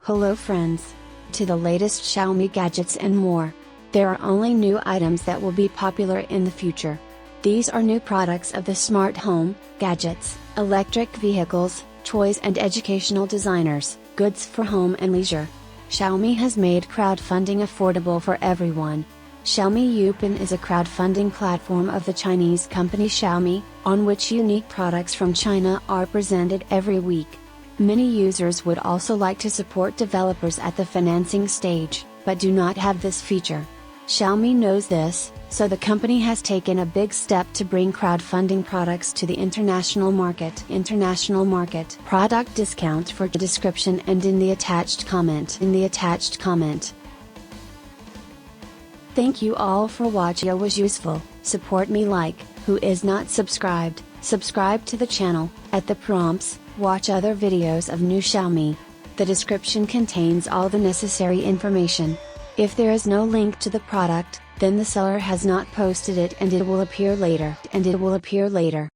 Hello friends! To the latest Xiaomi gadgets and more. There are only new items that will be popular in the future. These are new products of the smart home, gadgets, electric vehicles, toys and educational designers, goods for home and leisure. Xiaomi has made crowdfunding affordable for everyone. Xiaomi Open is a crowdfunding platform of the Chinese company Xiaomi, on which unique products from China are presented every week. Many users would also like to support developers at the financing stage, but do not have this feature. Xiaomi knows this, so the company has taken a big step to bring crowdfunding products to the international market. Product discount for the description and in the attached comment. Thank you all for watching. It was useful. Support me like, who is not subscribed, subscribe to the channel, at the prompts, watch other videos of new Xiaomi. The description contains all the necessary information. If there is no link to the product, then the seller has not posted it and it will appear later.